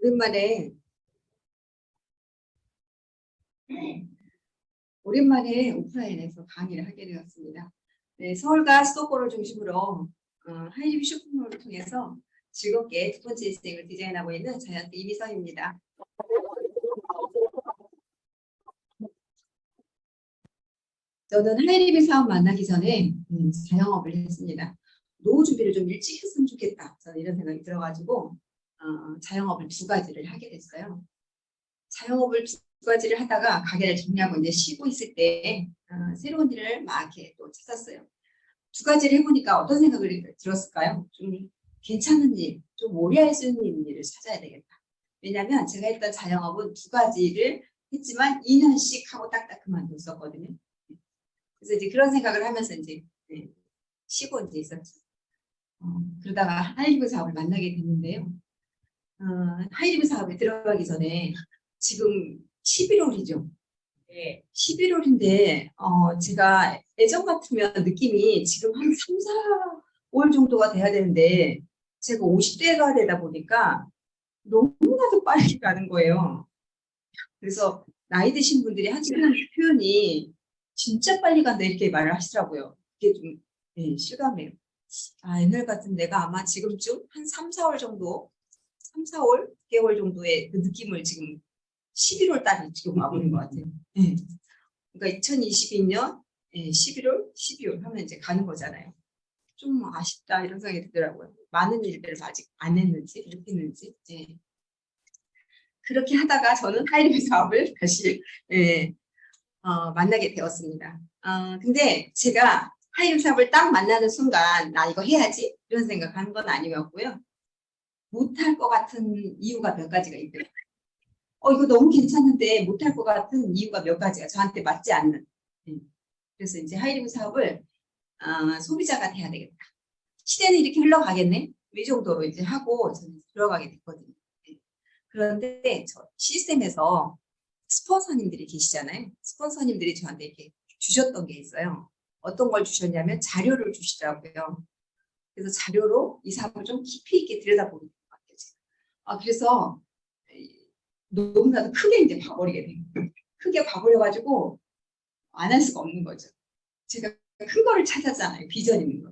오랜만에 오랜만에 오프라인에서 강의를 하게 되었습니다. 네, 서울과 수도권을 중심으로 하이리뷰 쇼핑몰을 통해서 즐겁게 두 번째 일생을 디자인하고 있는 자이언트 이미서입니다. 저는 하이리뷰 사업 만나기 전에 자영업을 했습니다. 노후 준비를 좀 일찍 했으면 좋겠다. 저는 이런 생각이 들어가지고 자영업을 두 가지를 하게 됐어요. 자영업을 두 가지를 하다가 가게를 정리하고 이제 쉬고 있을 때 새로운 일을 막 이렇게 또 찾았어요. 두 가지를 해보니까 어떤 생각을 들었을까요? 좀 괜찮은 일, 좀 오래 할 수 있는 일을 찾아야 되겠다. 왜냐하면 제가 했던 자영업은 두 가지를 했지만 2년씩 하고 딱딱 그만뒀었거든요. 그래서 이제 그런 생각을 하면서 이제 쉬고 이제 있었죠. 그러다가 하이리뷰 사업을 만나게 됐는데요. 하이리뷰 사업에 들어가기 전에 지금 11월이죠. 네. 11월인데 제가 예전 같으면 느낌이 지금 한 3, 4월 정도가 돼야 되는데 제가 50대가 되다 보니까 너무나도 빨리 가는 거예요. 그래서 나이 드신 분들이 하시는 표현이 진짜 빨리 간다 이렇게 말을 하시더라고요. 그게 좀 실감해요. 옛날 같은 내가 아마 지금쯤 한 3, 4월 정도 3, 4월 개월 정도의 그 느낌을 지금 11월 달에 지금 와보는 것 같아요. 네. 그러니까 2022년 11월, 12월 하면 이제 가는 거잖아요. 좀 아쉽다 이런 생각이 들더라고요. 많은 일들을 아직 안 했는지 이렇게 했는지. 그렇게 하다가 저는 하이리뷰 사업을 다시 만나게 되었습니다. 근데 제가 하이리뷰 사업을 딱 만나는 순간 나 이거 해야지 이런 생각한 건 아니었고요. 못할 것 같은 이유가 몇 가지가 있더라고요. 이거 너무 괜찮은데 못할 것 같은 이유가 몇 가지가 저한테 맞지 않는. 그래서 이제 하이리뷰 사업을 소비자가 돼야 되겠다. 시대는 이렇게 흘러가겠네. 이 정도로 이제 하고 저는 들어가게 됐거든요. 그런데 저 시스템에서 스폰서님들이 계시잖아요. 스폰서님들이 저한테 이렇게 주셨던 게 있어요. 어떤 걸 주셨냐면 자료를 주시더라고요. 그래서 자료로 이 사업을 좀 깊이 있게 들여다보는 것 같아요. 그래서 너무나도 크게 이제 봐버리게 돼요. 크게 봐버려가지고 안 할 수가 없는 거죠. 제가 큰 거를 찾았잖아요. 비전 있는 거.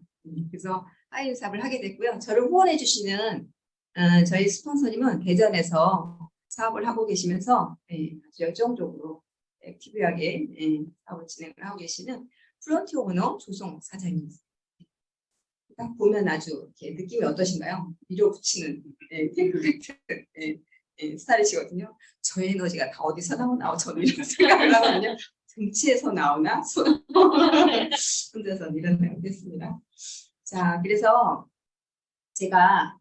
그래서 하이리뷰 사업을 하게 됐고요. 저를 후원해 주시는 저희 스폰서님은 대전에서 사업을 하고 계시면서 아주 열정적으로 액티브하게 사업을 진행을 하고 계시는 프론티어 오너 조성 사장님입니다. 딱 보면 아주 이렇게 느낌이 어떠신가요? 밀어붙이는 탱크 같은 스타일이시거든요. 저 에너지가 다 어디서 나오나 저는 이런 생각을 하거든요. 등치에서 나오나 혼자서 이런 생각을 했습니다. 자, 그래서 제가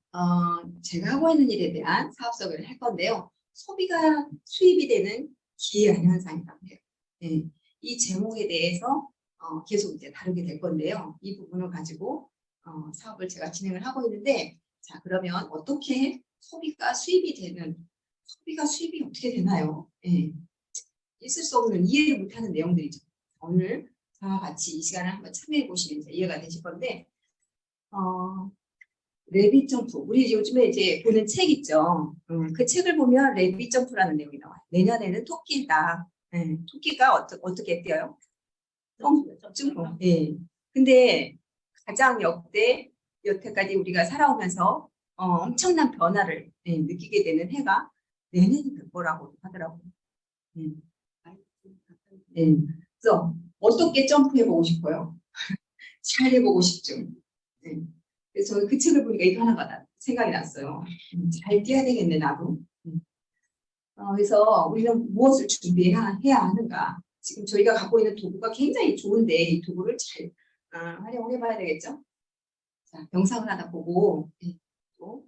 하고 있는 일에 대한 사업 소개를 할 건데요. 소비가 수입이 되는 기이한 현상이라고 해요. 이 제목에 대해서 계속 이제 다루게 될 건데요. 이 부분을 가지고 사업을 제가 진행을 하고 있는데, 자, 그러면 어떻게 소비가 수입이 어떻게 되나요? 있을 수 없는 이해를 못하는 내용들이죠. 오늘 저와 같이 이 시간을 한번 참여해 보시면 이제 이해가 되실 건데, 레빗 점프. 우리 요즘에 이제 보는 책 있죠. 그 책을 보면 레빗 점프라는 내용이 나와요. 내년에는 토끼다. 토끼가 어떻게 뛰어요? 점프. 근데 가장 여태까지 우리가 살아오면서 엄청난 변화를 느끼게 되는 해가 내년이 될 거라고 하더라고요. 그래서 어떻게 점프해보고 싶어요? 잘 해보고 싶죠. 그래서 저는 그 책을 보니까 이거 하나가 생각이 났어요. 잘 뛰어야 되겠네, 나도. 그래서 우리는 무엇을 준비해야 하는가? 지금 저희가 갖고 있는 도구가 굉장히 좋은데 이 도구를 잘 활용을 해봐야 되겠죠? 자, 영상을 하나 보고 또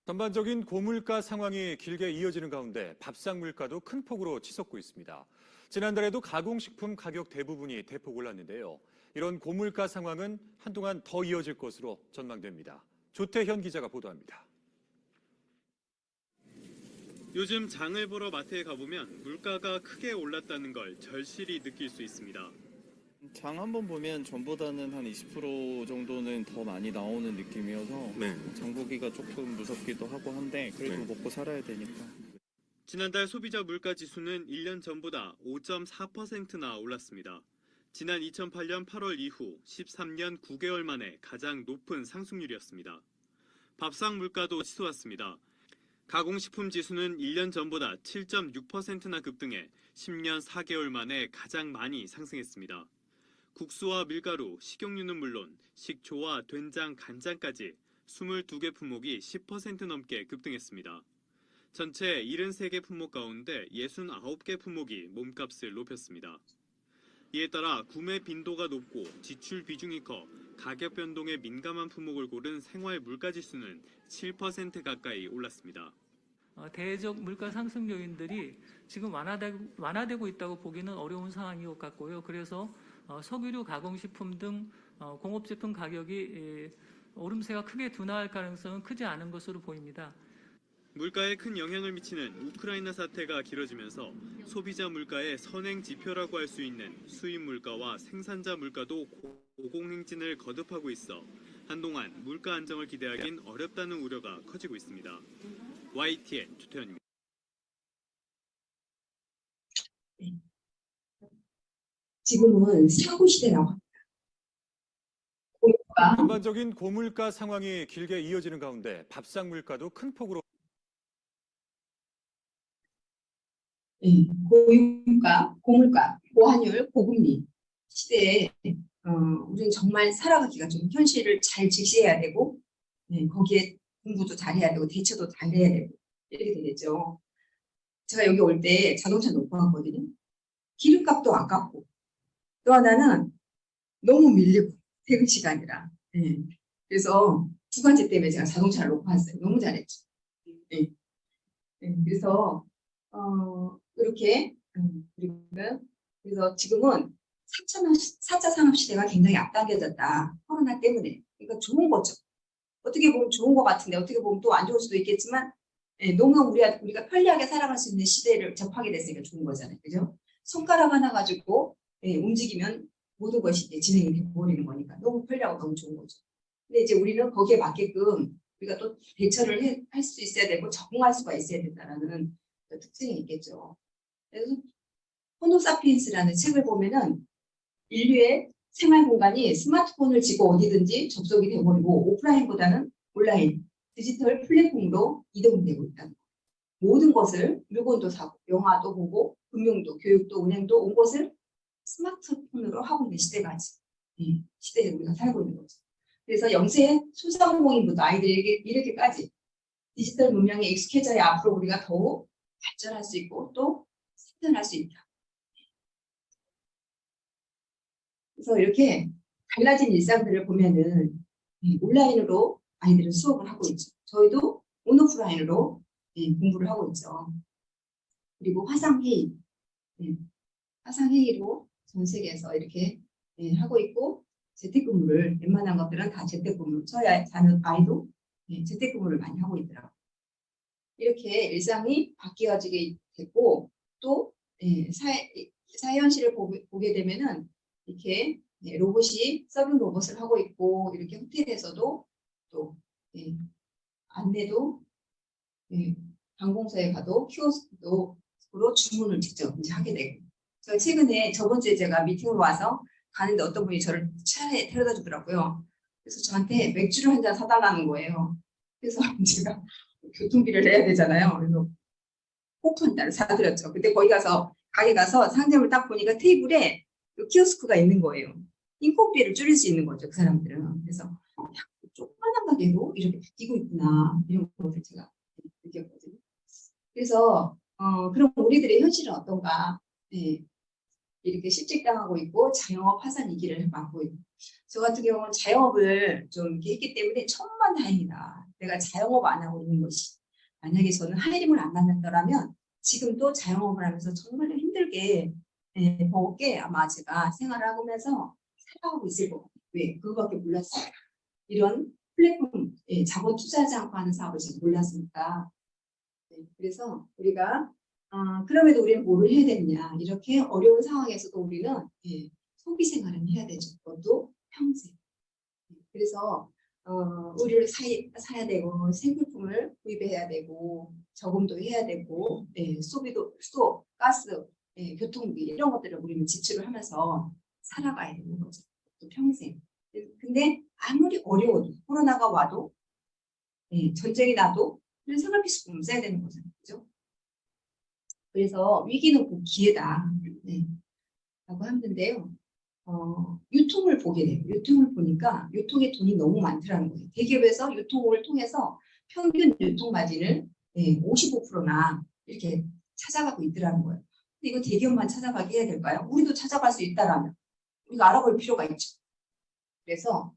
전반적인 고물가 상황이 길게 이어지는 가운데 밥상 물가도 큰 폭으로 치솟고 있습니다. 지난달에도 가공식품 가격 대부분이 대폭 올랐는데요. 이런 고물가 상황은 한동안 더 이어질 것으로 전망됩니다. 조태현 기자가 보도합니다. 요즘 장을 보러 마트에 가보면 물가가 크게 올랐다는 걸 절실히 느낄 수 있습니다. 장 한번 보면 전보다는 한 20% 정도는 더 많이 나오는 느낌이어서 네. 장 보기가 조금 무섭기도 하고 한데 그래도 네. 먹고 살아야 되니까. 지난달 소비자 물가 지수는 1년 전보다 5.4%나 올랐습니다. 지난 2008년 8월 이후 13년 9개월 만에 가장 높은 상승률이었습니다. 밥상 물가도 치솟았습니다. 가공식품 지수는 1년 전보다 7.6%나 급등해 10년 4개월 만에 가장 많이 상승했습니다. 국수와 밀가루, 식용유는 물론 식초와 된장, 간장까지 22개 품목이 10% 넘게 급등했습니다. 전체 73개 품목 가운데 69개 품목이 몸값을 높였습니다. 이에 따라 구매 빈도가 높고 지출 비중이 커 가격 변동에 민감한 품목을 고른 생활 물가 지수는 7% 가까이 올랐습니다. 대외적 물가 상승 요인들이 지금 완화되고 있다고 보기는 어려운 상황인 것 같고요. 그래서 석유류, 가공식품 등 공업제품 가격이 오름세가 크게 둔화할 가능성은 크지 않은 것으로 보입니다. 물가에 큰 영향을 미치는 우크라이나 사태가 길어지면서 소비자 물가의 선행 지표라고 할 수 있는 수입 물가와 생산자 물가도 고공행진을 거듭하고 있어 한동안 물가 안정을 기대하긴 어렵다는 우려가 커지고 있습니다. YTN 조태현입니다. 지금은 사고 시대라고 합니다. 고물가, 전반적인 고물가 상황이 길게 이어지는 가운데 밥상 물가도 큰 폭으로 고유가, 고물가, 고환율, 고금리 시대에 우리는 정말 살아가기가 좀 현실을 잘 직시해야 되고 거기에 공부도 잘해야 되고 대처도 잘해야 되고 이렇게 되겠죠. 제가 여기 올 때 자동차 놓고 왔거든요. 기름값도 아깝고 또 하나는 너무 밀리고 퇴근 시간이라. 그래서 두 가지 때문에 제가 자동차를 놓고 왔어요. 너무 잘했죠. 그래서 이렇게 그래서 지금은 4차 산업시대가 굉장히 앞당겨졌다. 코로나 때문에. 그러니까 좋은 거죠. 어떻게 보면 좋은 것 같은데 어떻게 보면 또 안 좋을 수도 있겠지만 너무 우리가 편리하게 살아갈 수 있는 시대를 접하게 됐으니까 좋은 거잖아요. 그죠? 손가락 하나 가지고 움직이면 모든 것이 이제 진행이 되어버리는 거니까 너무 편리하고 너무 좋은 거죠. 근데 이제 우리는 거기에 맞게끔 우리가 또 대처를 할 수 있어야 되고 적응할 수가 있어야 된다는 특징이 있겠죠. 그래서 호모사피엔스라는 책을 보면은 인류의 생활 공간이 스마트폰을 쥐고 어디든지 접속이 되어버리고 오프라인보다는 온라인, 디지털 플랫폼으로 이동되고 있다는 거예요. 모든 것을 물건도 사고, 영화도 보고, 금융도, 교육도, 은행도 온 것을 스마트폰으로 하고 있는 시대까지 시대에 우리가 살고 있는 거죠. 그래서 영세 소상공인부터 아이들에게 이렇게까지 디지털 문명에 익숙해져야 앞으로 우리가 더욱 발전할 수 있고 또 생존할 수 있다. 그래서 이렇게 달라진 일상들을 보면은 온라인으로 아이들은 수업을 하고 있죠. 저희도 온오프라인으로 공부를 하고 있죠. 그리고 화상회의, 화상회의로 전 세계에서 이렇게 하고 있고 재택근무를 웬만한 것들은 다 재택근무. 저희 아이도 재택근무를 많이 하고 있더라고요. 이렇게 일상이 바뀌어지게 됐고 또 사회 현실을 보게 되면은 이렇게 로봇이 서빙 로봇을 하고 있고 이렇게 호텔에서도 또 안내도 관공서에 가도 키오스크로 주문을 직접 이제 하게 되고 저 최근에 저번 주에 제가 미팅을 와서 가는데 어떤 분이 저를 차에 데려다 주더라고요. 그래서 저한테 맥주를 한 잔 사달라는 거예요. 그래서 제가 교통비를 내야 되잖아요. 그래서 코프 한 잔을 사드렸죠. 근데 거기 가서 가게 가서 상점을 딱 보니까 테이블에 키오스크가 있는 거예요. 인건비를 줄일 수 있는 거죠. 그 사람들은. 그래서 조그만한 가게도 이렇게 바뀌고 있구나 이런 것을 제가 느꼈거든요. 그래서 그럼 우리들의 현실은 어떤가? 이렇게 실직당하고 있고 자영업 파산 위기를 맞고 있고 저 같은 경우는 자영업을 좀 이렇게 했기 때문에 천만다행이다. 내가 자영업 안 하고 있는 것이 만약에 저는 하이림을 안 만났더라면 지금도 자영업을 하면서 정말 힘들게 버겁게 아마 제가 생활을 하면서 살아가고 있을 것 같아요. 왜? 그거밖에 몰랐어요. 이런 플랫폼 자본 투자하지 않고 하는 사업을 지금 몰랐으니까 그래서 우리가 그럼에도 우리는 뭐를 해야 되느냐 이렇게 어려운 상황에서도 우리는 소비 생활은 해야 되죠. 그것도 평생. 그래서 의류를 사야 되고 생필품을 구입해야 되고 저금도 해야 되고 소비도 수도, 가스, 교통비 이런 것들을 우리는 지출을 하면서 살아가야 되는 거죠. 또 평생. 근데 아무리 어려워도 코로나가 와도 전쟁이 나도 우리는 생활필수품을 써야 되는 거잖아요. 그죠? 그래서 위기는 곧 기회다. 라고 하는데요. 유통을 보게 돼요. 유통을 보니까 유통에 돈이 너무 많더라는 거예요. 대기업에서 유통을 통해서 평균 유통 마진을 55%나 이렇게 찾아가고 있더라는 거예요. 근데 이거 대기업만 찾아가게 해야 될까요? 우리도 찾아갈 수 있다라면 우리가 알아볼 필요가 있죠. 그래서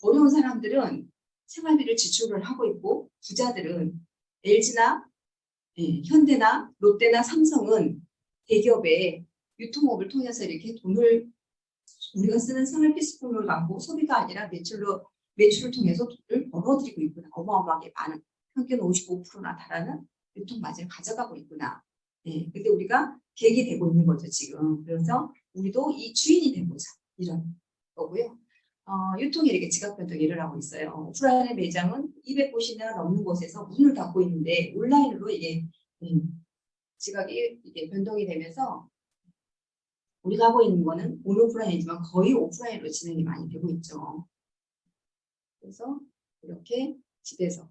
어려운 사람들은 생활비를 지출을 하고 있고 부자들은 LG나 현대나 롯데나 삼성은 대기업의 유통업을 통해서 이렇게 돈을 우리가 쓰는 생활필수품을 갖고 소비가 아니라 매출을 통해서 돈을 벌어들이고 있구나. 어마어마하게 많은 평균 55%나 달하는 유통 마진을 가져가고 있구나. 근데 우리가 계획이 되고 있는 거죠 지금. 그래서 우리도 이 주인이 되보자 이런 거고요. 유통이 이렇게 지각 변동이 일어나고 있어요. 오프라인의 매장은 200곳이나 넘는 곳에서 문을 닫고 있는데 온라인으로 이게 지각이 이게 변동이 되면서 우리가 하고 있는 거는 온오프라인이지만 거의 오프라인으로 진행이 많이 되고 있죠. 그래서 이렇게 집에서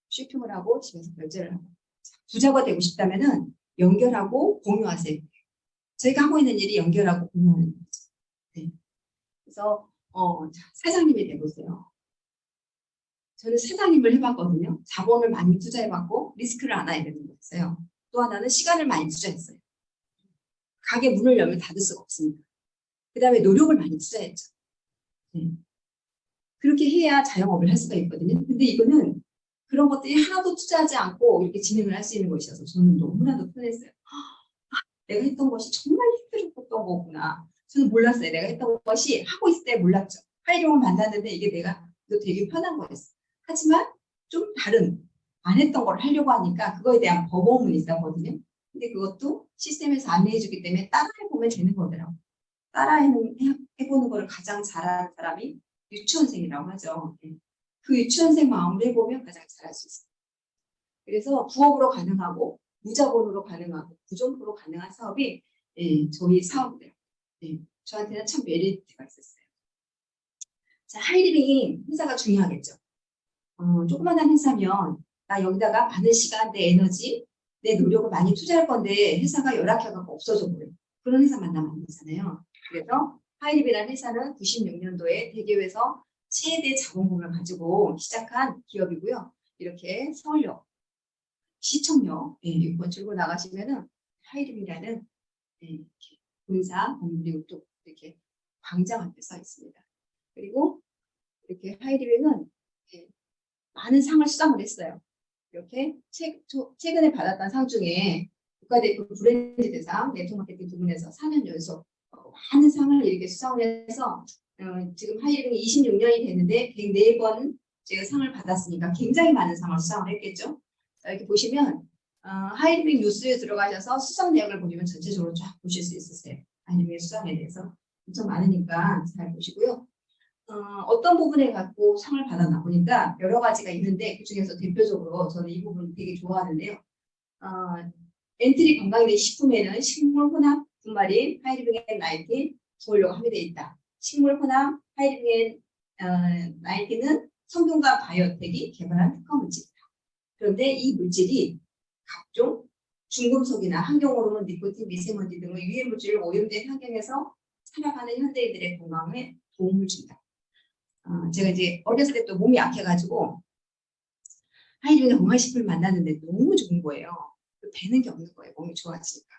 쇼핑을 하고 집에서 결제를 하고 부자가 되고 싶다면은 연결하고 공유하세요. 저희가 하고 있는 일이 연결하고 공유하는 거죠. 그래서 사장님이 되보세요. 저는 사장님을 해봤거든요. 자본을 많이 투자해봤고 리스크를 안아야 되는 거였어요. 또 하나는 시간을 많이 투자했어요. 가게 문을 열면 닫을 수가 없습니다. 그 다음에 노력을 많이 투자했죠. 그렇게 해야 자영업을 할 수가 있거든요. 근데 이거는 그런 것들이 하나도 투자하지 않고 이렇게 진행을 할 수 있는 것이어서 저는 너무나도 편했어요. 내가 했던 것이 정말 힘들었던 거구나. 저는 몰랐어요. 내가 했던 것이 하고 있을 때 몰랐죠. 하이룡을 만났는데 이게 내가 되게 편한 거였어. 하지만 좀 다른 안 했던 걸 하려고 하니까 그거에 대한 버거움은 있었거든요. 근데 그것도 시스템에서 안내해 주기 때문에 따라해보면 되는 거더라고요. 따라해보는 거를 가장 잘하는 사람이 유치원생이라고 하죠. 그 유치원생 마음으로 해보면 가장 잘할 수 있어요. 그래서 부업으로 가능하고 무자본으로 가능하고 부존프로 가능한 사업이 저희 사업이에요. 저한테는 참 메리트가 있었어요. 자, 하이리빙 회사가 중요하겠죠. 조그만한 회사면 나 여기다가 많은 시간, 내 에너지, 내 노력을 많이 투자할 건데 회사가 열악해갖고 없어져 버려요. 그런 회사 만나면 안 되잖아요. 그래서 하이리빙이라는 회사는 96년도에 대기업에서 최대 자본금을 가지고 시작한 기업이고요. 이렇게 서울역, 시청역 이거 들고 나가시면은 하이리빙이라는 본사, 그리고 또 이렇게 광장 앞에 써 있습니다. 그리고 이렇게 하이리빙은 많은 상을 수상을 했어요. 이렇게 최근에 받았던 상 중에 국가대표 브랜드 대상, 네트워크마케팅 부문에서 4년 연속 많은 상을 이렇게 수상을 해서 지금 하이리빙이 26년이 됐는데 104번 제가 상을 받았으니까 굉장히 많은 상을 수상을 했겠죠. 이렇게 보시면 하이리빙 뉴스에 들어가셔서 수상 내역을 보시면 전체적으로 쫙 보실 수 있으세요. 하이리빙의 수상에 대해서 엄청 많으니까 잘 보시고요. 어떤 부분에 갖고 상을 받았나 보니까 여러 가지가 있는데 그중에서 대표적으로 저는 이 부분 되게 좋아하는데요. 엔트리 건강기능 식품에는 식물 혼합 분말인 하이리빙 앤 나이틴 소울료가 함유되어 있다. 식물 혼합 하이리빙 앤 나이틴은 성균관 바이오텍이 개발한 특허 물질이다. 그런데 이 물질이 각종 중금속이나 환경호르몬, 니코틴, 미세먼지 등의 유해 물질을 오염된 환경에서 살아가는 현대인들의 건강에 도움을 준다. 제가 이제 어렸을 때부터 몸이 약해가지고 하이리빙 건강식품을 만났는데 너무 좋은 거예요. 배는 게 없는 거예요. 몸이 좋아지니까.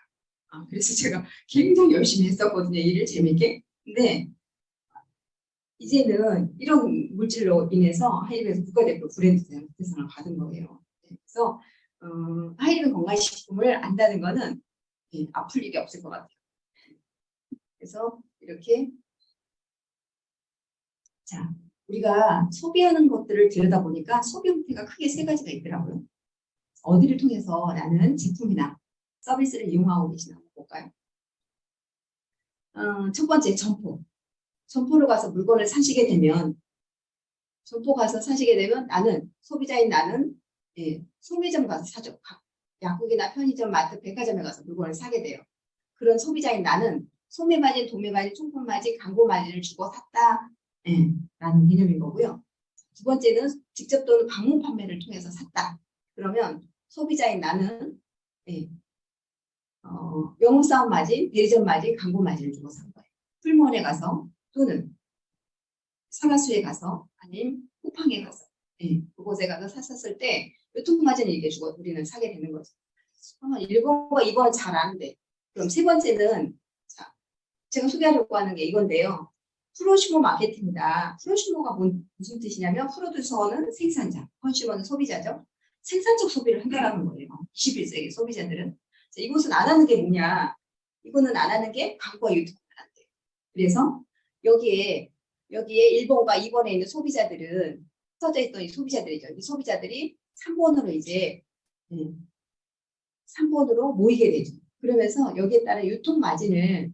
그래서 제가 굉장히 열심히 했었거든요. 일을 재밌게. 근데 이제는 이런 물질로 인해서 하이리빙에서 국가대표 브랜드 대상을 받은 거예요. 그래서 하이리빙 건강식품을 안다는 거는 아플 일이 없을 것 같아요. 그래서 이렇게 자, 우리가 소비하는 것들을 들여다보니까 소비 형태가 크게 세 가지가 있더라고요. 어디를 통해서 나는 제품이나 서비스를 이용하고 계시나 한번 볼까요? 첫 번째 점포. 점포로 가서 물건을 사시게 되면 점포 가서 사시게 되면 나는 소비자인 나는 소매점 가서 사죠. 약국이나 편의점, 마트, 백화점에 가서 물건을 사게 돼요. 그런 소비자인 나는 소매 마진, 도매 마진, 총품 마진, 광고 마진을 주고 샀다. 라는 개념인 거고요. 두 번째는 직접 또는 방문 판매를 통해서 샀다. 그러면 소비자인 나는 영업사원 마진, 대리점 마진, 광고 마진을 주고 산 거예요. 풀몬에 가서 또는 사가수에 가서 아니면 쿠팡에 가서 그곳에 가서 샀을 때 유통마진을 이렇게 주고 우리는 사게 되는 거죠. 1번과 2번 잘 아는데 그럼 세 번째는 자, 제가 소개하려고 하는 게 이건데요. 프로슈머 마케팅이다. 프로슈머가 무슨 뜻이냐면 프로듀서는 생산자, 컨슈머는 소비자죠. 생산적 소비를 한다는 거예요. 21세기 소비자들은. 자, 이곳은 안 하는 게 뭐냐. 이거는 안 하는 게 광고와 유통을 한대요. 그래서 여기에 1번과 2번에 있는 소비자들은 써져 있던 이 소비자들이죠. 이 소비자들이 3번으로 이제 3번으로 모이게 되죠. 그러면서 여기에 따른 유통 마진을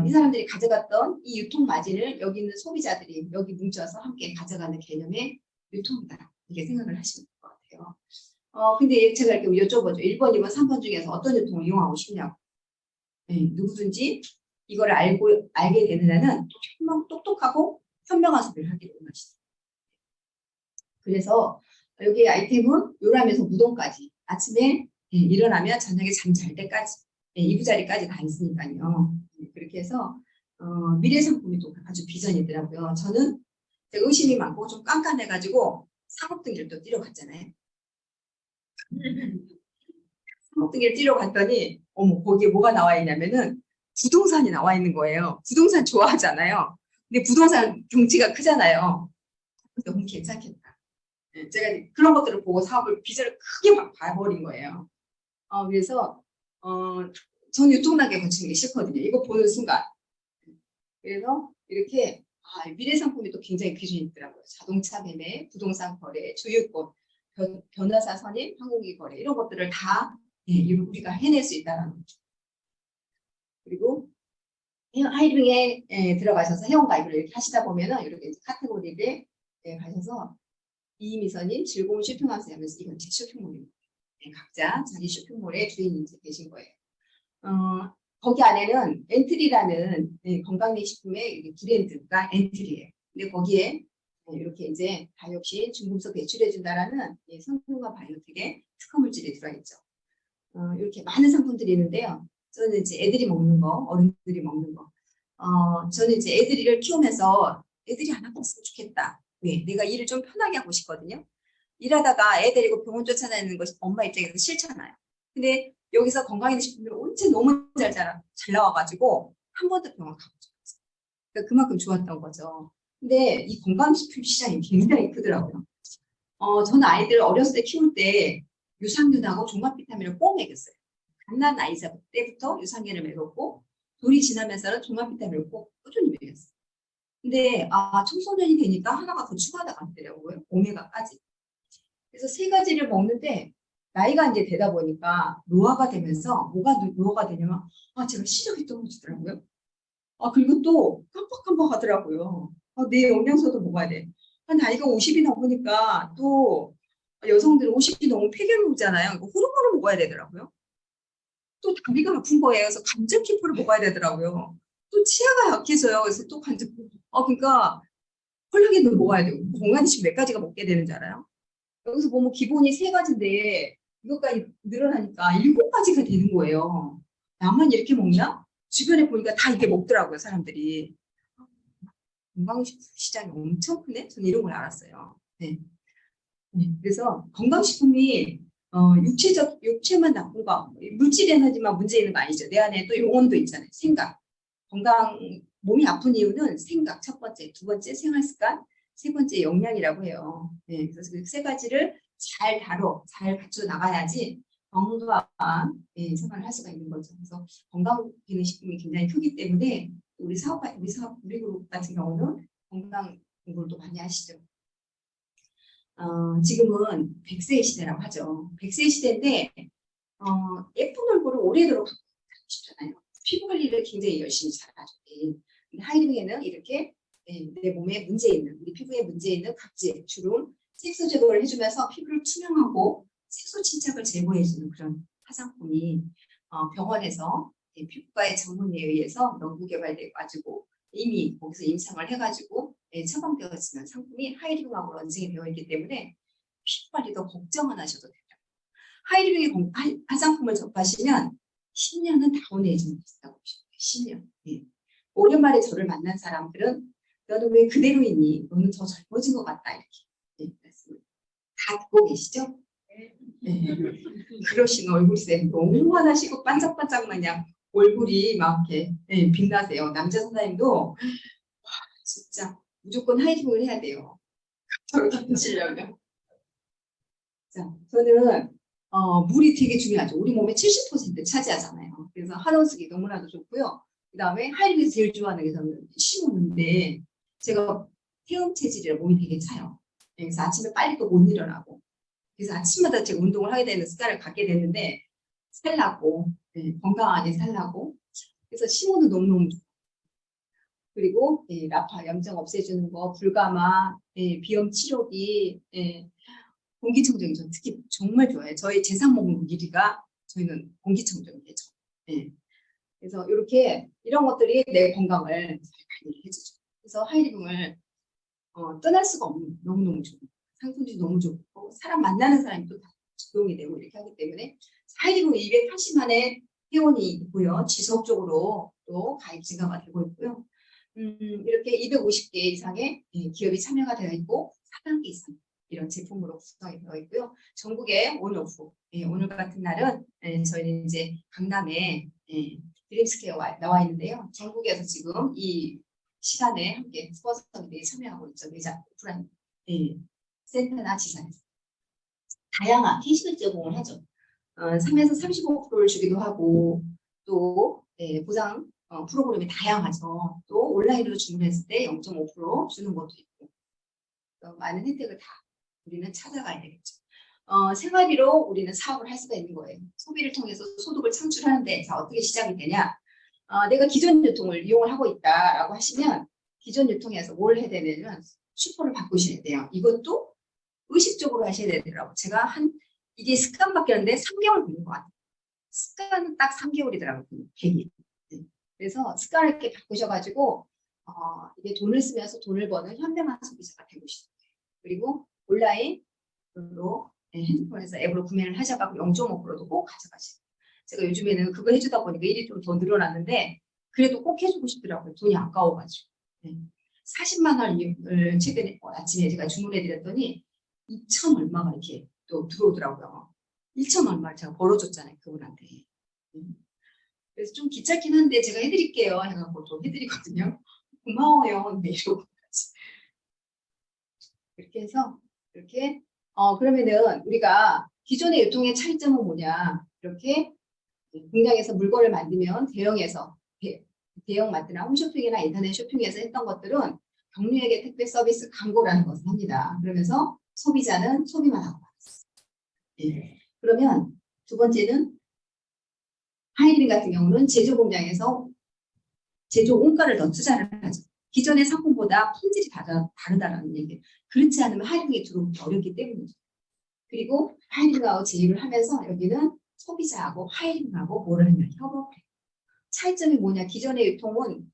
이 사람들이 가져갔던 이 유통 마진을 여기 있는 소비자들이 여기 뭉쳐서 함께 가져가는 개념의 유통이다. 이렇게 생각을 하시면 될 것 같아요. 근데 제가 이렇게 여쭤보죠. 1번, 2번, 3번 중에서 어떤 유통을 이용하고 싶냐고. 누구든지 이걸 알게 되는 한은 똑똑하고 현명한 소비를 하게 되는 것이죠. 그래서 여기 아이템은 요람에서 무덤까지 아침에 일어나면 저녁에 잠 잘 때까지 이부자리까지 다 있으니까요. 그렇게 해서 미래 상품이 또 아주 비전이더라고요. 저는 제가 의심이 많고 좀 깐깐해가지고 상업등기를 또 뛰러 갔잖아요. 상업등기를 뛰러 갔더니 어머 거기에 뭐가 나와 있냐면은 부동산이 나와 있는 거예요. 부동산 좋아하잖아요. 근데 부동산 경치가 크잖아요. 너무 괜찮겠다. 제가 그런 것들을 보고 사업을 비전을 크게 봐버린 거예요. 그래서 전 유통단계 거치는 게 싫거든요. 이거 보는 순간. 그래서 이렇게 미래 상품이 또 굉장히 기준이 있더라고요. 자동차 매매, 부동산 거래, 주유권, 변호사 선임, 항공기 거래 이런 것들을 다 우리가 해낼 수 있다는 거죠. 그리고 하이링에 들어가셔서 회원가입을 이렇게 하시다 보면은 이렇게 카테고리를 가셔서 이미선님 즐거운 쇼핑하세요 하면서 이건 제 쇼핑몰입니다. 각자 자기 쇼핑몰의 주인이 되신 거예요. 거기 안에는 엔트리라는 건강기식품의 브랜드가 엔트리예요. 근데 거기에 이렇게 이제 다이옥신, 중금속 배출해준다라는 성분과 바이오텍의 특허 물질이 들어있죠. 이렇게 많은 상품들이 있는데요. 저는 이제 애들이 먹는 거, 어른들이 먹는 거. 저는 이제 애들을 키우면서 애들이 안 아팠으면 좋겠다. 왜? 내가 일을 좀 편하게 하고 싶거든요. 일하다가 애 데리고 병원 쫓아다니는 것이 엄마 입장에서 싫잖아요. 근데 여기서 건강기능식품들이 온체 너무 잘 나와가지고 한 번도 병원 가보지 않았어요. 그러니까 그만큼 좋았던 거죠. 근데 이 건강식품 시장이 굉장히 크더라고요. 저는 아이들 어렸을 때 키울 때 유산균하고 종합비타민을 꼭 먹였어요. 갓난 아이 때부터 유산균을 먹였고 돌이 지나면서는 종합비타민을 꼭 꾸준히 먹였어요. 근데 청소년이 되니까 하나가 더 추가가 되더라고요. 오메가까지. 그래서 세 가지를 먹는데 나이가 이제 되다 보니까 노화가 되면서 뭐가 노화가 되냐면 제가 시력이 떨어지더라고요. 그리고 또 깜빡깜빡 하더라고요. 내 영양소도 먹어야 돼. 나이가 50이 넘으니까 또 여성들은 50이 넘으면 폐결이 오잖아요. 호르몬을 먹어야 되더라고요. 또 다리가 아픈 거예요. 그래서 관절 키포를 먹어야 되더라고요. 또 치아가 약해져요. 그래서 또 관절 그러니까 콜라겐도 먹어야 되고 건강식 몇 가지가 먹게 되는 줄 알아요? 여기서 보면 기본이 3가지인데 이것까지 늘어나니까 7가지가 되는 거예요. 나만 이렇게 먹나? 주변에 보니까 다 이렇게 먹더라고요, 사람들이. 건강식품 시장이 엄청 크네? 저는 이런 걸 알았어요. 네. 그래서 건강식품이 육체만 나쁜 거, 물질 에너지만 문제 있는 거 아니죠. 내 안에 또 영혼도 있잖아요. 생각. 몸이 아픈 이유는 생각, 첫 번째, 두 번째 생활습관, 세 번째 영양이라고 해요. 그래서 그 3가지를 잘 잘 갖춰 나가야지 건강한 생활을 할 수가 있는 거죠. 그래서 건강기능식품이 굉장히 크기 때문에 우리 그룹 같은 경우는 건강 공부를 또 많이 하시죠. 지금은 100세의 시대라고 하죠. 100세의 시대인데 예쁜 얼굴을 오래도록 갖고 싶잖아요. 피부 관리를 굉장히 열심히 잘하죠. 근데 하이링에는 이렇게 내 몸에 문제 있는, 우리 피부에 문제 있는 각질, 주름, 색소 제거를 해주면서 피부를 투명하고 색소 침착을 제거해주는 그런 화장품이 병원에서 피부과의 전문의에 의해서 연구 개발돼 가지고 이미 거기서 임상을 해가지고 처방되어지는 상품이 하이링하고 런칭이 되어 있기 때문에 피부 관리도 걱정 안 하셔도 됩니다. 하이링 화장품을 접하시면 10년은 다운에이징이 있다고 보시면 돼요. 10년. 예. 오랜만에 저를 만난 사람들은 너는 왜 그대로 있니? 너는 더 젊어진 것 같다. 이렇게 말씀을 다 듣고 계시죠? 네. 그러신 얼굴색 너무 환하시고 반짝반짝 마냥 얼굴이 막 이렇게 빛나세요. 남자 선생님도 와, 진짜 무조건 하이딩을 해야 돼요. 저를 던지려면. 자, 저는 물이 되게 중요하죠. 우리 몸의 70% 차지하잖아요. 그래서 한원 쓰기 너무나도 좋고요. 그 다음에 하이딩에서 제일 좋아하는 게 저는 심오는데 제가 태음 체질이라 몸이 되게 차요. 그래서 아침에 빨리 또 못 일어나고 그래서 아침마다 제가 운동을 하게 되는 습관을 갖게 됐는데 살라고 건강하게 살라고 그래서 심오도 너무너무 좋고 그리고 라파 염증 없애주는 거 불가마 비염 치료기 공기청정기 전 특히 정말 좋아해요. 저희 재산 목록 1위가 저희는 공기청정기죠. 그래서 이렇게 이런 것들이 내 건강을 잘 관리를 해주죠. 그래서 하이링을 떠날 수가 없는 너무너무 좋은 상품도 너무 좋고 사람 만나는 사람이 또 다 적용이 되고 이렇게 하기 때문에 하이링은 280만의 회원이 있고요. 지속적으로 또 가입 증가가 되고 있고요. 이렇게 250개 이상의 기업이 참여가 되어 있고 4단계 이상 이런 제품으로 구성이 되어 있고요. 전국에 온오프 오늘 같은 날은 저희는 이제 강남에 드림스퀘어가 나와 있는데요. 전국에서 지금 이 시간에 함께 스pon서들이 참여하고 있죠. 매장 오프라인 센터나 지사에서 다양한 캐시백 제공을 하죠. 3에서 35%를 주기도 하고 또 보상 프로그램이 다양하죠. 또 온라인으로 주문했을 때 0.5% 주는 것도 있고 많은 혜택을 다 우리는 찾아가야 되겠죠. 생활비로 우리는 사업을 할 수가 있는 거예요. 소비를 통해서 소득을 창출하는데 자 어떻게 시작이 되냐? 내가 기존 유통을 이용을 하고 있다라고 하시면 기존 유통에서 뭘 해야 되냐면 슈퍼를 바꾸셔야 돼요. 이것도 의식적으로 하셔야 되더라고요. 제가 이게 습관 바뀌었는데 3개월 걸린 것 같아요. 습관은 딱 3개월이더라고요. 100일. 그래서 습관을 이렇게 바꾸셔가지고 이게 돈을 쓰면서 돈을 버는 현명한 소비자가 되고 싶어요. 그리고 온라인으로 핸드폰에서 앱으로 구매를 하셔가지고 0.5%도 꼭 가져가시고 제가 요즘에는 그거 해주다 보니까 일이 좀 더 늘어났는데 그래도 꼭 해주고 싶더라고요. 돈이 아까워가지고 40만 원을 최근에 아침에 제가 주문해드렸더니 2천 얼마가 이렇게 또 들어오더라고요. 1천 얼마를 제가 벌어줬잖아요. 그분한테. 그래서 좀 귀찮긴 한데 제가 해드릴게요. 해갖고 좀 해드리거든요. 고마워요. 네, 이러고 이렇게 해서 이렇게 그러면은 우리가 기존의 유통의 차이점은 뭐냐? 이렇게 공장에서 물건을 만들면 대형 마트나 홈쇼핑이나 인터넷 쇼핑에서 했던 것들은 경유에게 택배 서비스 광고라는 것을 합니다. 그러면서 소비자는 소비만 하고 있어요. 그러면 두 번째는 하이링 같은 경우는 제조 공장에서 제조 원가를 더 투자를 하죠. 기존의 상품보다 품질이 다르다라는 얘기. 그렇지 않으면 하이링이 들어오기 어렵기 때문이죠. 그리고 하이링하고 제휴를 하면서 여기는 소비자하고 하이링하고 뭐를 하냐 협업해요. 차이점이 뭐냐? 기존의 유통은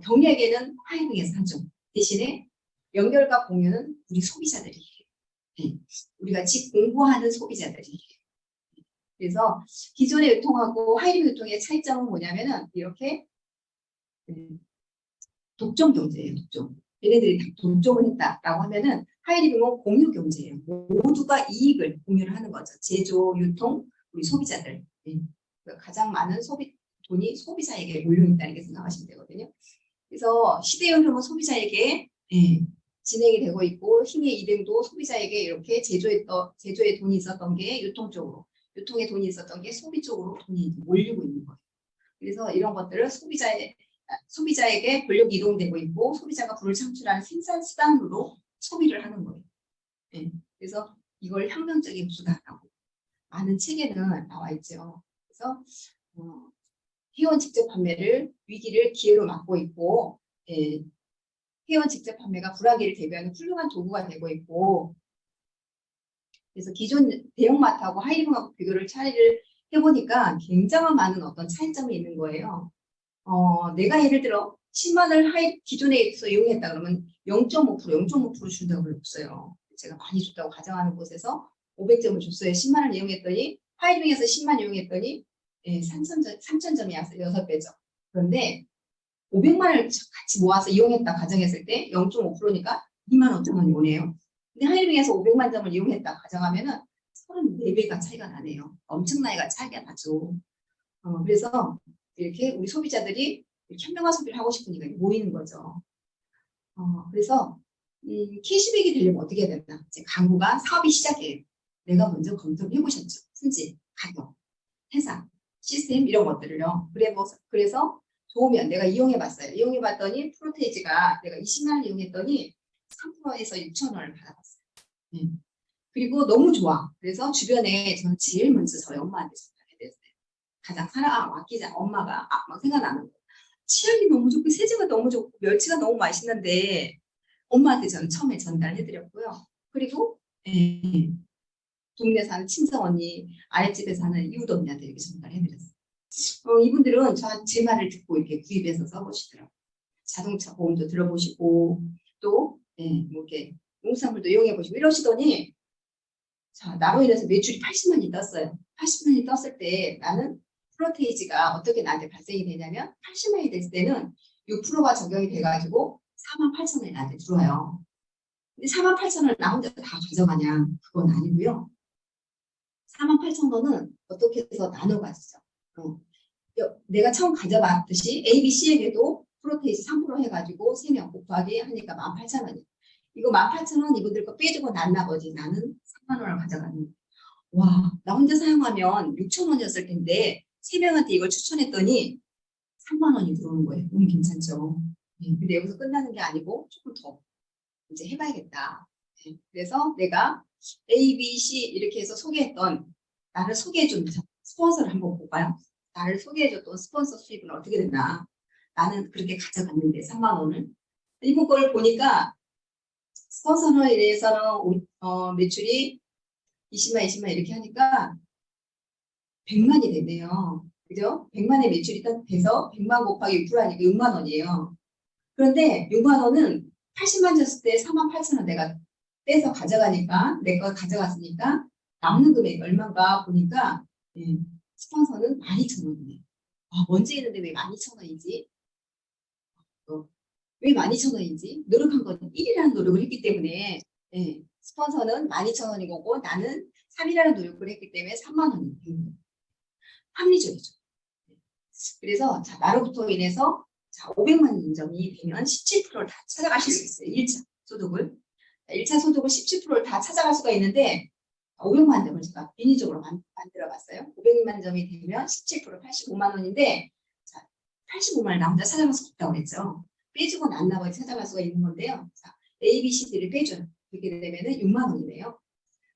경유에게는 하이링에서 하죠. 대신에 연결과 공유는 우리 소비자들이 해요. 우리가 집 공부하는 소비자들이 해요. 그래서 기존의 유통하고 하이링 유통의 차이점은 뭐냐면은 이렇게 독점 경제예요. 독점. 얘네들이 다 독점을 했다라고 하면은 하이링은 공유 경제예요. 모두가 이익을 공유를 하는 거죠. 제조, 유통, 우리 소비자들. 가장 많은 돈이 소비자에게 몰려있다는 게 생각하시면 되거든요. 그래서 시대의 흐름은 소비자에게 진행이 되고 있고 힘의 이동도 소비자에게 이렇게 제조에 돈이 있었던 게 유통 쪽으로, 유통에 돈이 있었던 게 소비 쪽으로 돈이 몰리고 있는 거예요. 그래서 이런 것들을 소비자에게 권력이 이동되고 있고 소비자가 부를 창출하는 생산 수단으로 소비를 하는 거예요. 그래서 이걸 혁명적인 부다라고 많은 책에는 나와 있죠. 그래서 회원 직접 판매를 위기를 기회로 막고 있고 예, 회원 직접 판매가 불황기를 대비하는 훌륭한 도구가 되고 있고 그래서 기존 대형마트하고 하이링하고 비교를 차이를 해보니까 굉장히 많은 어떤 차이점이 있는 거예요. 내가 예를 들어 10만 원을 기존에서 이용했다 그러면 0.5%, 0.5% 준다고 없어요. 제가 많이 줬다고 가정하는 곳에서 500점을 줬어요. 10만 원 이용했더니 하이링에서 10만 이용했더니 3,000점이 6배죠. 그런데 500만 원을 같이 모아서 이용했다 가정했을 때 0.5%니까 2만 5천 원이 오네요. 근데 하이링에서 500만 점을 이용했다 가정하면은 34배가 차이가 나네요. 엄청나게 차이가 나죠. 그래서 이렇게 우리 소비자들이 현명한 소비를 하고 싶으니까 모이는 거죠. 그래서 캐시백이 되려면 어떻게 해야 되나? 이제 광고가 사업이 시작해요. 내가 먼저 검토를 해보셨죠. 순지, 가격, 회사, 시스템 이런 것들을요. 그래서 좋으면 내가 이용해봤어요. 이용해봤더니 프로테이지가 내가 20만 원 이용했더니 3%에서 6천 원을 받아봤어요. 그리고 너무 좋아. 그래서 주변에 저는 제일 먼저 저희 엄마한테 전달해드렸어요. 가장 사랑하고 아끼자 엄마가 막 생각나는 거. 치약이 너무 좋고 세제가 너무 좋고 멸치가 너무 맛있는데 엄마한테 저는 처음에 전달해드렸고요. 그리고 동네 사는 친정 언니, 아랫집에 사는 이웃 언니한테 이렇게 전달해드렸어요. 이분들은 제 말을 듣고 이렇게 구입해서 써보시더라고요. 자동차 보험도 들어보시고 또 뭐 이렇게 농산물도 이용해보시고 이러시더니 자, 나로 인해서 매출이 80만이 떴어요. 80만이 떴을 때 나는 프로테이지가 어떻게 나한테 발생이 되냐면 80만이 됐을 때는 6%가 적용이 돼가지고 48,000원이 나한테 들어와요. 근데 48,000원을 나 혼자 다 가져가냐? 그건 아니고요. 48,000원은 어떻게 해서 나눠 가지죠. 내가 처음 가져봤듯이 A, B, C에게도 프로테이지 3% 해가지고 3명 곱하기 하니까 18,000원이에요. 이거 18,000원 이분들 거 빼주고 난 나머지 나는 3만 원을 가져가는 거예요. 와, 나 혼자 사용하면 6,000원이었을 텐데 3명한테 이걸 추천했더니 3만 원이 들어오는 거예요. 너무 괜찮죠. 근데 여기서 끝나는 게 아니고 조금 더 이제 해봐야겠다. 그래서 내가 A, B, C 이렇게 해서 소개했던 나를 소개해준 스폰서를 한번 볼까요? 나를 소개해줬던 스폰서 수입은 어떻게 됐나? 나는 그렇게 가져갔는데 3만 원을 이분 걸 보니까 스폰서에 대해서는 매출이 20만 이렇게 하니까 100만이 됐네요. 그죠? 100만의 매출이 돼서 100만 곱하기 6% 하니까 6만 원이에요. 그런데 6만 원은 80만 줬을 때 48,000원 내가 떼서 가져가니까 내 거 가져갔으니까 남는 금액이 얼마인가 보니까 스폰서는 12,000원이네요. 먼저 있는데 왜 12,000원이지? 왜 12,000원인지 노력한 건 1이라는 노력을 했기 때문에 스폰서는 12,000원인 거고 나는 3이라는 노력을 했기 때문에 3만 원이 되는 거예요. 합리적이죠. 그래서 자, 나로부터 인해서 자, 500만 인정이 되면 17%를 다 찾아가실 수 있어요. 1차 소득을. 1차 소득을 17%를 다 찾아갈 수가 있는데 500만 점을 제가 인위적으로 만들어봤어요. 500만 점이 되면 17% 85만 원인데 자, 85만을 나 혼자 찾아갈 수 없다고 했죠. 빼주고 난 나머지 찾아갈 수가 있는 건데요. 자, A, B, C, D를 빼줘요. 그렇게 되면은 6만 원이네요.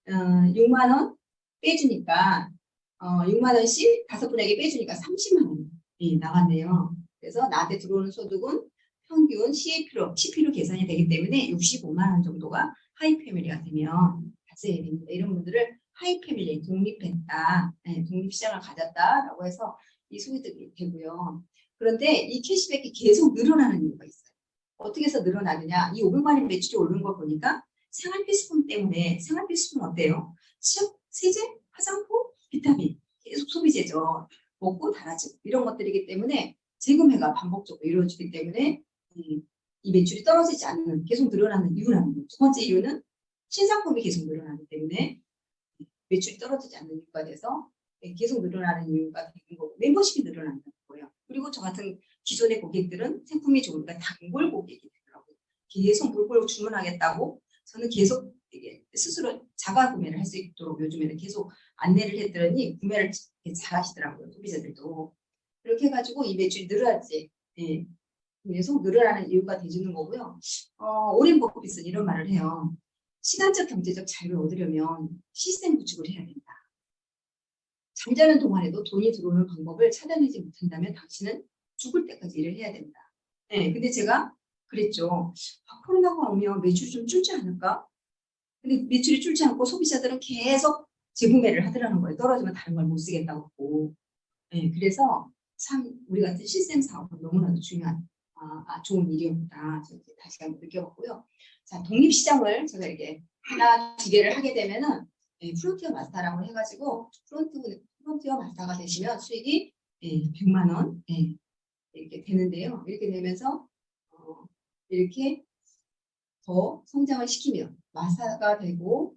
6만 원 빼주니까 6만 원씩 5분에게 빼주니까 30만 원이 나갔네요. 그래서 나한테 들어오는 소득은 평균 CP로 계산이 되기 때문에 65만 원 정도가 하이 패밀리가 되면 발생이 됩니다. 이런 분들을 하이 패밀리 독립했다, 독립시장을 가졌다라고 해서 이 소득이 되고요. 그런데 이 캐시백이 계속 늘어나는 이유가 있어요. 어떻게 해서 늘어나느냐? 이 500만 원 매출이 오르는 걸 보니까 생활필수품 때문에 생활필수품 어때요? 취업, 세제, 화장품, 비타민 계속 소비재죠. 먹고 달아지고 이런 것들이기 때문에 재구매가 반복적으로 이루어지기 때문에 이 매출이 떨어지지 않는 계속 늘어나는 이유라는 거예요. 두 번째 이유는 신상품이 계속 늘어나기 때문에 매출이 떨어지지 않는 이유가 돼서 계속 늘어나는 이유가 되는 거고 멤버십이 늘어난다는 거예요. 그리고 저 같은 기존의 고객들은 상품이 좋으니까 단골 고객이 되더라고요. 계속 물고 주문하겠다고 저는 계속 스스로 자가 구매를 할 수 있도록 요즘에는 계속 안내를 했더니 구매를 잘 하시더라고요. 소비자들도. 그렇게 해가지고 이 매출이 늘어났지. 계속 늘어나는 이유가 돼주는 거고요. 오렌 버핏은 이런 말을 해요. 시간적 경제적 자유를 얻으려면 시스템 구축을 해야 된다. 잠자는 동안에도 돈이 들어오는 방법을 찾아내지 못한다면 당신은 죽을 때까지 일을 해야 된다. 네, 근데 제가 그랬죠. 코로나가 오면 매출이 좀 줄지 않을까? 근데 매출이 줄지 않고 소비자들은 계속 재구매를 하더라는 거예요. 떨어지면 다른 걸 못 쓰겠다고. 네, 그래서 참 우리 같은 시스템 사업은 너무나도 중요한 좋은 일이었다. 다시 한번 느껴봤고요. 자, 독립시장을 제가 이렇게 하나, 두 개를 하게 되면은 프론티어 마스터라고 해가지고 프론티어 마스터가 되시면 수익이 100만 원 이렇게 되는데요. 이렇게 되면서 이렇게 더 성장을 시키면 마사가 되고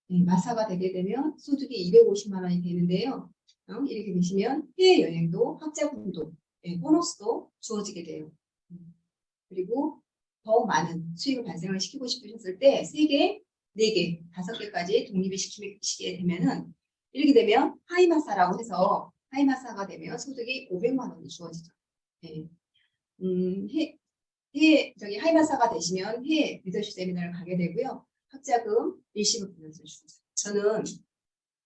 마사가 되게 되면 소득이 250만 원이 되는데요. 이렇게 되시면 해외여행도 학자금도 보너스도 주어지게 돼요. 그리고 더 많은 수익을 발생을 시키고 싶으셨을 때 3개, 4개, 5개까지 독립이 시키게 되면은 이렇게 되면 하이마사라고 해서 하이마사가 되면 소득이 500만 원이 주어지죠. 저기 하이마사가 되시면 해외 리더십 세미나를 가게 되고요. 학자금 일시금 보너스를 주고 저는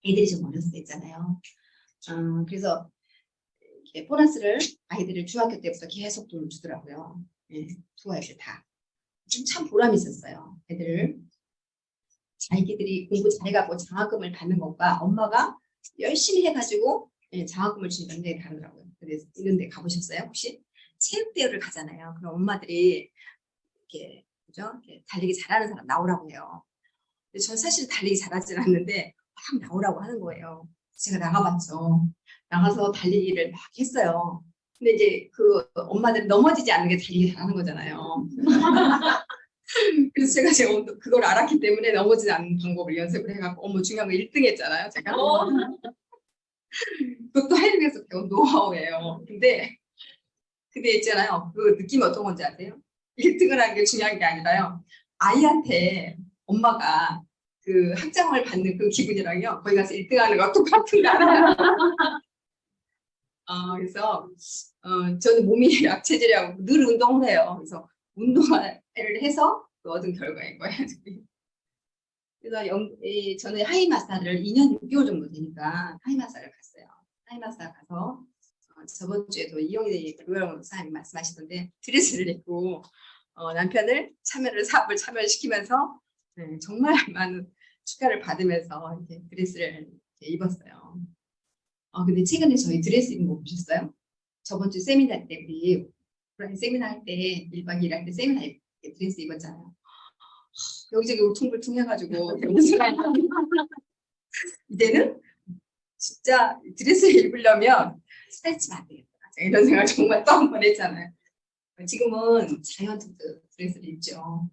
애들이 좀 어렸을 때 있잖아요. 그래서 이렇게 보너스를 아이들을 중학교 때부터 계속 돈을 주더라고요. 두 아이들 다. 참 보람이 있었어요. 애들 자기들이 공부 잘해갖고 장학금을 받는 것과 엄마가 열심히 해가지고 장학금을 주는 게 다르더라고요. 그래서 이런 데 가보셨어요? 혹시? 체육대회를 가잖아요. 그럼 엄마들이 이렇게, 그죠? 이렇게 달리기 잘하는 사람 나오라고 해요. 근데 전 사실 달리기 잘하지는 않는데 막 나오라고 하는 거예요. 제가 나가봤죠. 나가서 달리기를 막 했어요. 근데 이제 그 엄마들 넘어지지 않는 게 달리기 잘하는 거잖아요. 그래서 제가 그걸 알았기 때문에 넘어지지 않는 방법을 연습을 해갖고 중요한 거 1등 했잖아요. 제가. 그것도 하이링에서 배운 노하우예요. 근데 있잖아요. 그 느낌이 어떤 건지 아세요? 1등을 하는 게 중요한 게 아니라요. 아이한테 엄마가 그 학장을 받는 그 기분이랑요. 거기 가서 1등 하는 거 똑같은 거 알아요. 그래서 저는 몸이 약체질이라고 늘 운동을 해요. 그래서 운동을 해서 얻은 결과인 거예요. 그래서 저는 하이마사를 2년 6개월 정도 되니까 하이마사를 갔어요. 하이마사 가서 저번 주에도 이용희 교영 사장님 말씀하시던데 드레스를 입고 남편을 사업을 참여시키면서 정말 많은 축하를 받으면서 이렇게 드레스를 이렇게 입었어요. 근데 최근에 저희 드레스 입는 거 보셨어요? 저번 주 세미나 때 우리 오프라인 세미나 할 때 1박 2일 할 때 세미나 드레스 입었잖아요. 여기저기 울퉁불퉁 해가지고 이제는 진짜 드레스를 입으려면 스트레치면 안 되겠다. 이런 생각을 정말 또 한 번 했잖아요. 지금은 자이언트 드레스를 입죠.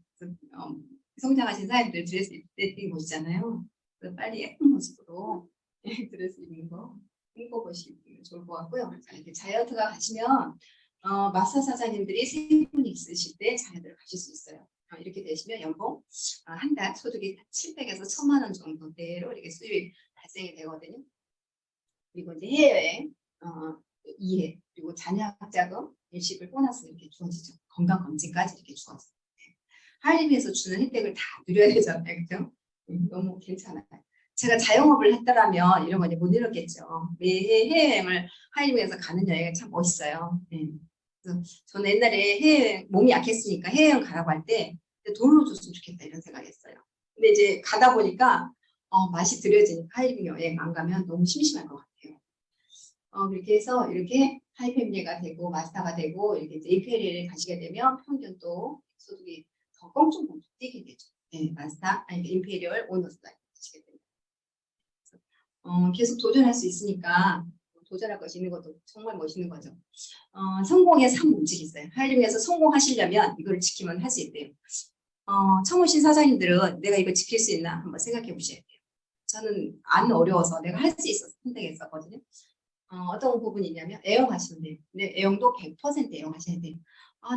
성장하신 사람들 드레스 입을 때 보시잖아요. 그래서 빨리 예쁜 모습으로 드레스 입는 거 꿈꿔보시면 좋을 것 같고요. 이렇게 자이언트가 가시면 마사 사장님들이 3분 있으실 때 자이언트를 가실 수 있어요. 이렇게 되시면 연봉 한 달 소득이 700에서 1000만 원 정도대로 이렇게 수입이 발생이 되거든요. 그리고 이제 해외여행 2회 그리고 자녀학자금 일시불 보너스 이렇게 주어지죠. 건강검진까지 이렇게 주어져요. 하이림에서 주는 혜택을 다 누려야 되잖아요. 그죠? 너무 괜찮아요. 제가 자영업을 했더라면 이런 거 이제 못 이뤘겠죠. 매해 해외여행을 하이림에서 가는 여행이 참 멋있어요. 그래서 저는 옛날에 해외여행 몸이 약했으니까 해외여행 가라고 할 때 돈으로 줬으면 좋겠다 이런 생각했어요. 근데 이제 가다 보니까 맛이 들여지니까 하이림 여행 안 가면 너무 심심할 것 같아요. 그렇게 해서 이렇게 하이패밀리가 되고 마스터가 되고 이렇게 이제 APL에 가시게 되면 평균 또 소득이 더 껑충껑충 뛰게 되죠. 마스터 아니 임페리얼 오너스가 되시게 됩니다. 계속 도전할 수 있으니까 도전할 것이 있는 것도 정말 멋있는 거죠. 성공의 3원칙이 있어요. 하이림에서 성공하시려면 이걸 지키면 할 수 있대요. 청우신 사장님들은 내가 이거 지킬 수 있나 한번 생각해 보셔야 돼요. 저는 안 어려워서 내가 할 수 있어서 선택했었거든요. 어떤 부분이 있냐면 애용하시면 돼요. 근데 애용도 100% 애용하셔야 돼요.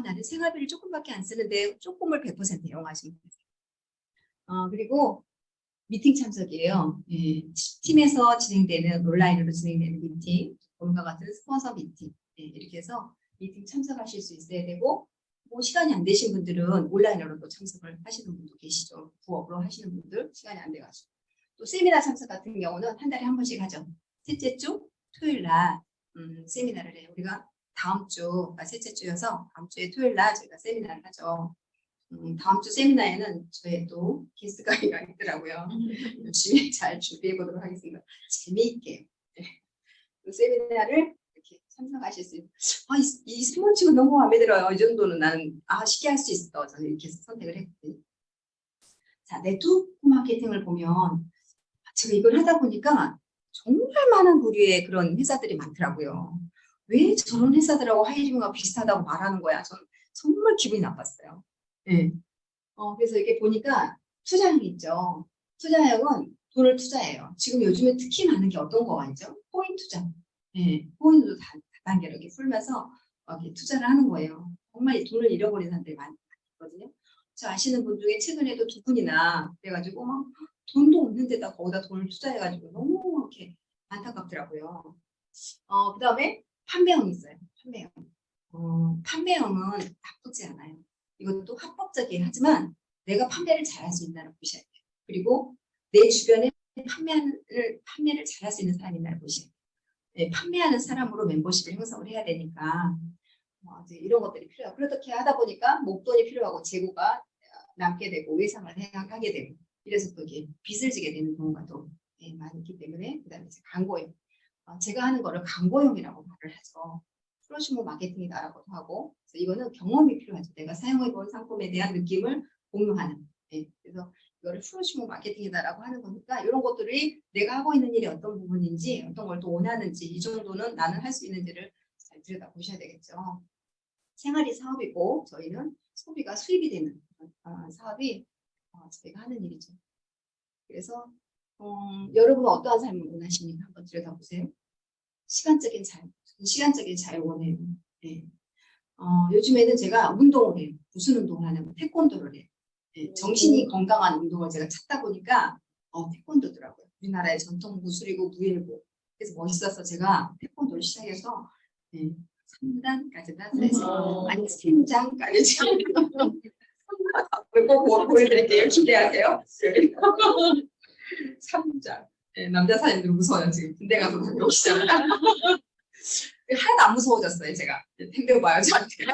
나는 생활비를 조금밖에 안 쓰는데 조금을 100% 애용하시면 돼요. 그리고 미팅 참석이에요. 팀에서 진행되는 온라인으로 진행되는 미팅, 오늘과 같은 스폰서 미팅 이렇게 해서 미팅 참석하실 수 있어야 되고 뭐 시간이 안 되신 분들은 온라인으로도 참석을 하시는 분도 계시죠. 부업으로 하시는 분들 시간이 안 돼가지고 또 세미나 참석 같은 경우는 한 달에 한 번씩 하죠. 셋째 주 토요일 날 세미나를 해요. 우리가 다음 주가 셋째 주여서 다음 주에 토요일 날 저희가 세미나를 하죠. 다음 주 세미나에는 저희 또 게스트 강의가 있더라고요. 열심히 잘 준비해 보도록 하겠습니다. 재미있게 그 세미나를 이렇게 참석하실 수 있는. 이 사원칙은 너무 마음에 들어요. 이 정도는 나는 쉽게 할 수 있어. 저는 이렇게 선택을 했거든요. 자, 네트워크 마케팅을 보면 제가 이걸 하다 보니까 정말 많은 부류의 그런 회사들이 많더라고요. 왜 저런 회사들하고 하이링과 비슷하다고 말하는 거야? 저는 정말 기분이 나빴어요. 네. 그래서 이렇게 보니까 투자형이 있죠. 투자형은 돈을 투자해요. 지금 요즘에 특히 많은 게 어떤 거 아니죠? 코인 투자. 네. 코인도 다단계로 이렇게 풀면서 이렇게 투자를 하는 거예요. 정말 돈을 잃어버린 사람들이 많거든요. 저 아시는 분 중에 최근에도 2분이나 그래가지고 막 돈도 없는 데다 거기다 돈을 투자해가지고 너무 이렇게 안타깝더라고요. 그 다음에 판매형이 있어요. 판매형. 판매형은 나쁘지 않아요. 이것도 합법적이긴 하지만 내가 판매를 잘할 수 있나를 보셔야 돼요. 그리고 내 주변에 판매를 잘할 수 있는 사람이 있나를 보셔야 돼요. 네, 판매하는 사람으로 멤버십을 형성을 해야 되니까 이제 이런 것들이 필요해요. 그렇게 하다 보니까 목돈이 필요하고 재고가 남게 되고 외상을 하게 되고 이래서 또 이게 빚을 지게 되는 경우가 또 많이 있기 때문에 그다음에 이제 광고용. 제가 하는 거를 광고용이라고 말을 하죠. 프로슈머 마케팅이다라고도 하고 그래서 이거는 경험이 필요하죠. 내가 사용해본 상품에 대한 느낌을 공유하는. 그래서 이거를 프로슈머 마케팅이다라고 하는 거니까 이런 것들이 내가 하고 있는 일이 어떤 부분인지 어떤 걸 또 원하는지 이 정도는 나는 할 수 있는지를 잘 들여다보셔야 되겠죠. 생활이 사업이고 저희는 소비가 수입이 되는 사업이 저희가 하는 일이죠. 그래서 여러분은 어떠한 삶을 원하십니까? 한번 들여다보세요. 시간적인 자유 원해요. 네. 요즘에는 제가 운동을 해요. 무슨 운동을 하냐면 태권도를 해요. 네. 정신이 건강한 운동을 제가 찾다 보니까 태권도더라고요. 우리나라의 전통 무술이고 무예고 그래서 멋있어서 제가 태권도를 시작해서 3단까지는 해서 아니 3장까지 꼭 보여드릴게요. 기대하세요. 3장. 네, 남자 사람들 무서워요. 지금 군대 가서 오시잖아요. 하나도 안 무서워졌어요. 제가. 탱겨봐요. 저한테.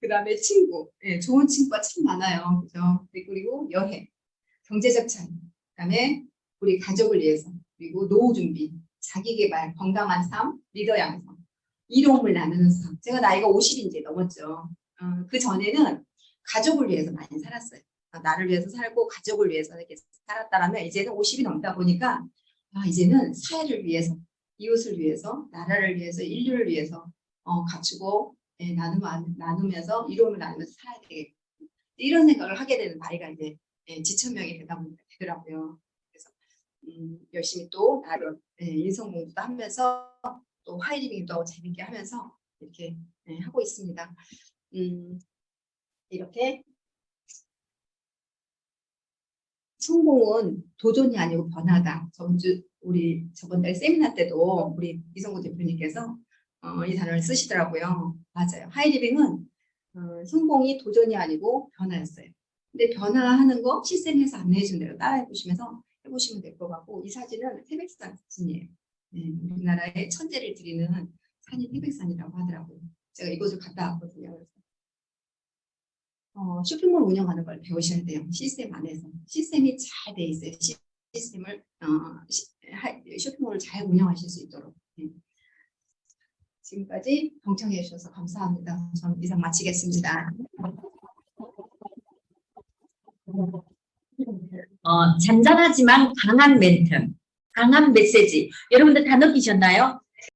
그 다음에 친구. 네, 좋은 친구가 참 많아요. 그죠? 그리고 여행. 경제적 자유. 그 다음에 우리 가족을 위해서. 그리고 노후 준비. 자기 개발. 건강한 삶. 리더 양성. 이로움을 나누는 삶. 제가 나이가 50이 이제 넘었죠. 그 전에는 가족을 위해서 많이 살았어요. 나를 위해서 살고 가족을 위해서 이렇게 살았다라면 이제는 50이 넘다 보니까 이제는 사회를 위해서, 이웃을 위해서, 나라를 위해서, 인류를 위해서 갖추고 나누면서 이로움을 나누면서 살아야 되겠다. 이런 생각을 하게 되는 나이가 이제 지천명이 되다 보니까 되더라고요. 그래서 열심히 또 나름 인성 공부도 하면서 또 하이리빙도 하고 재밌게 하면서 이렇게 하고 있습니다. 이렇게 성공은 도전이 아니고 변화다. 우리 저번 달 세미나 때도 우리 이성구 대표님께서 이 단어를 쓰시더라고요. 맞아요. 하이리빙은 성공이 도전이 아니고 변화였어요. 근데 변화하는 거 시스템에서 안내해 준 대로 따라해 보시면서 해보시면 될 것 같고 이 사진은 태백산 사진이에요. 우리나라의 천재를 드리는 산이 태백산이라고 하더라고요. 제가 이곳을 갔다 왔거든요. 그래서 쇼핑몰 운영하는 걸 배우셔야 돼요. 시스템 안에서. 시스템이 잘 돼 있어요. 시스템을 쇼핑몰을 잘 운영하실 수 있도록. 지금까지 경청해 주셔서 감사합니다. 저는 이상 마치겠습니다. 잔잔하지만 강한 멘트, 강한 메시지. 여러분들 다 느끼셨나요?